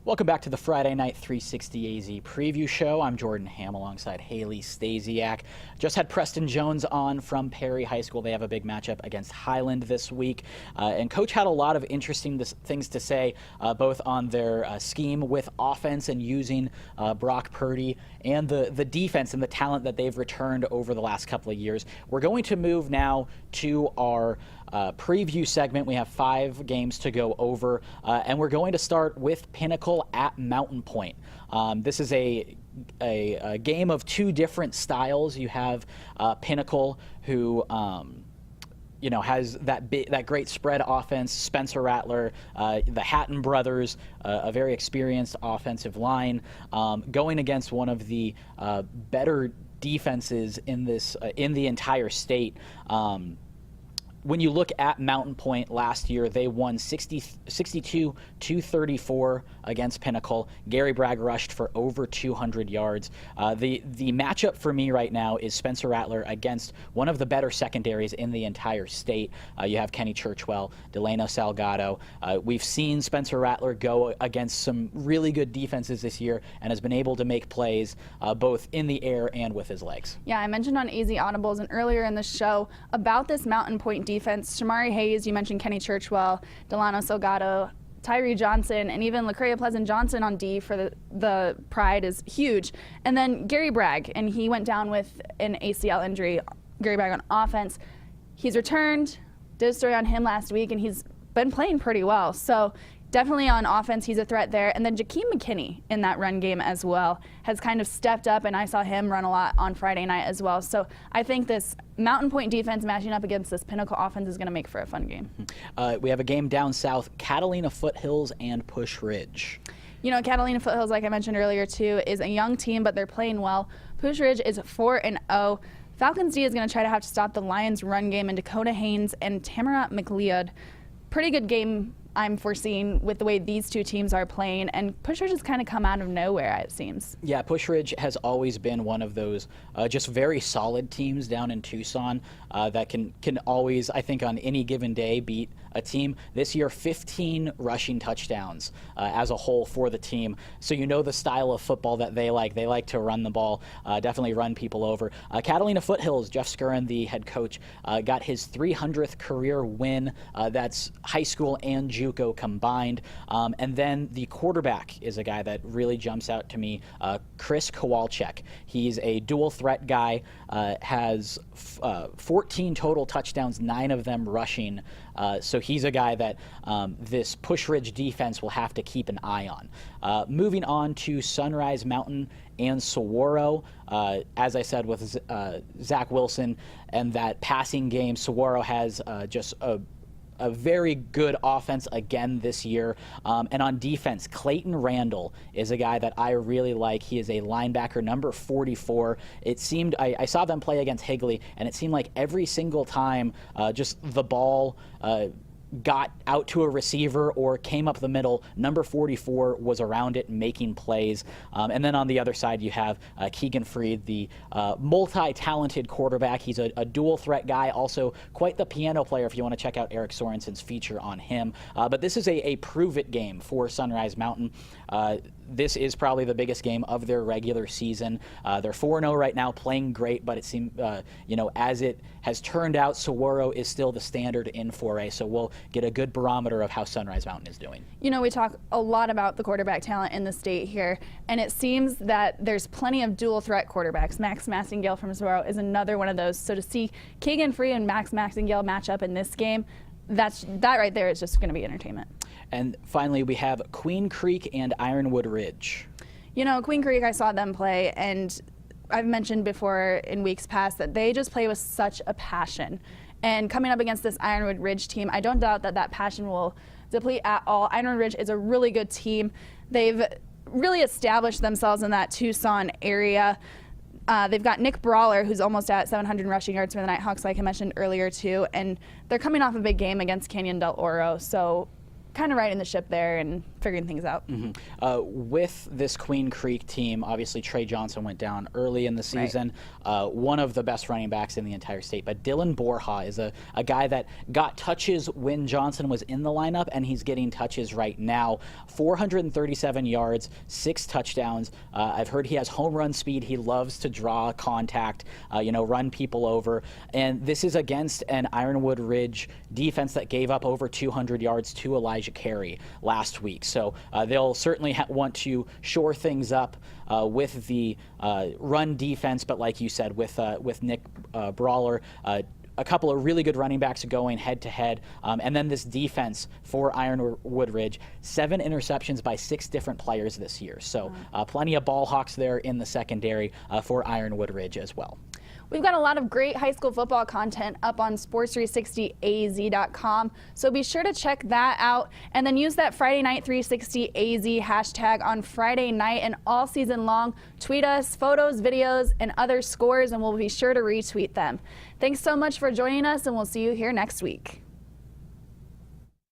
Welcome back to the Friday Night 360 AZ preview show. I'm Jordan Ham alongside Haley Stasiak. Just had Preston Jones on from Perry High School. They have a big matchup against Highland this week. And Coach had a lot of interesting things to say, both on their scheme with offense and using Brock Purdy and the defense and the talent that they've returned over the last couple of years. We're going to move now to our preview segment. We have 5 games to go over, and we're going to start with Pinnacle at Mountain Pointe. This is a game of 2 different styles. You have Pinnacle, who has that great spread offense. Spencer Rattler, the Hatton brothers, a very experienced offensive line, going against one of the better defenses in the entire state. When you look at Mountain Pointe last year, they won 62-34 against Pinnacle. Gary Bragg rushed for over 200 yards. The matchup for me right now is Spencer Rattler against one of the better secondaries in the entire state. You have Kenny Churchwell, Delano Salgado. We've seen Spencer Rattler go against some really good defenses this year and has been able to make plays both in the air and with his legs. Yeah, I mentioned on AZ Audibles and earlier in the show about this Mountain Pointe defense. Shamari Hayes, you mentioned Kenny Churchwell, Delano Salgado, Tyree Johnson, and even LaCrea Pleasant Johnson on D for the Pride is huge. And then Gary Bragg, and he went down with an ACL injury. Gary Bragg on offense. He's returned, did a story on him last week, and he's been playing pretty well. So definitely on offense, he's a threat there. And then Jakeem McKinney in that run game as well has kind of stepped up, and I saw him run a lot on Friday night as well. So I think this Mountain Pointe defense matching up against this Pinnacle offense is going to make for a fun game. We have a game down south, Catalina Foothills and Push Ridge. You know, Catalina Foothills, like I mentioned earlier too, is a young team, but they're playing well. Push Ridge is 4-0. Falcons D is going to try to have to stop the Lions' run game, and Dakota Haynes and Tamara McLeod. Pretty good game I'm foreseeing with the way these 2 teams are playing, and Push Ridge has kind of come out of nowhere, it seems. Yeah, Push Ridge has always been one of those just very solid teams down in Tucson that can always, I think, on any given day beat a team. This year, 15 rushing touchdowns as a whole for the team. So you know the style of football that they like. They like to run the ball, definitely run people over. Catalina Foothills, Jeff Skurin, the head coach, got his 300th career win. That's high school and JUCO combined. And then the quarterback is a guy that really jumps out to me, Chris Kowalczyk. He's a dual threat guy, has 14 total touchdowns, 9 of them rushing. So he's a guy that this Push Ridge defense will have to keep an eye on. Moving on to Sunrise Mountain and Saguaro. As I said, with Zach Wilson and that passing game, Saguaro has just a very good offense again this year. And on defense, Clayton Randall is a guy that I really like. He is a linebacker, number 44. It seemed, I saw them play against Higley, and it seemed like every single time just the ball got out to a receiver or came up the middle, number 44 was around it making plays. And then on the other side, you have Keegan Freed, the multi-talented quarterback. He's a dual threat guy, also quite the piano player if you want to check out Eric Sorensen's feature on him. But this is a prove-it game for Sunrise Mountain. This is probably the biggest game of their regular season. They're 4-0 right now, playing great, but it seems, as it has turned out, Saguaro is still the standard in 4A, so we'll get a good barometer of how Sunrise Mountain is doing. You know, we talk a lot about the quarterback talent in the state here, and it seems that there's plenty of dual threat quarterbacks. Max Massingale from Saguaro is another one of those. So to see Keegan Free and Max Massingale match up in this game, that right there is just going to be entertainment. And finally, we have Queen Creek and Ironwood Ridge. You know, Queen Creek, I saw them play, and I've mentioned before in weeks past that they just play with such a passion. And coming up against this Ironwood Ridge team, I don't doubt that passion will deplete at all. Ironwood Ridge is a really good team. They've really established themselves in that Tucson area. They've got Nick Brawler, who's almost at 700 rushing yards for the Nighthawks, like I mentioned earlier, too. And they're coming off a big game against Canyon del Oro. So kind of riding the ship there and figuring things out. With this Queen Creek team, obviously Trey Johnson went down early in the season, one of the best running backs in the entire state. But Dylan Borja is a guy that got touches when Johnson was in the lineup, and he's getting touches right now. 437 yards, 6 touchdowns. I've heard he has home run speed. He loves to draw contact, run people over. And this is against an Ironwood Ridge defense that gave up over 200 yards to Elijah Carey last week. So they'll certainly want to shore things up with the run defense. But like you said, with Nick Brawler, a couple of really good running backs going head-to-head. And then this defense for Ironwood Ridge, 7 interceptions by 6 different players this year. So plenty of ball hawks there in the secondary for Ironwood Ridge as well. We've got a lot of great high school football content up on sports360az.com, so be sure to check that out and then use that Friday Night 360AZ hashtag on Friday night and all season long. Tweet us photos, videos, and other scores, and we'll be sure to retweet them. Thanks so much for joining us, and we'll see you here next week.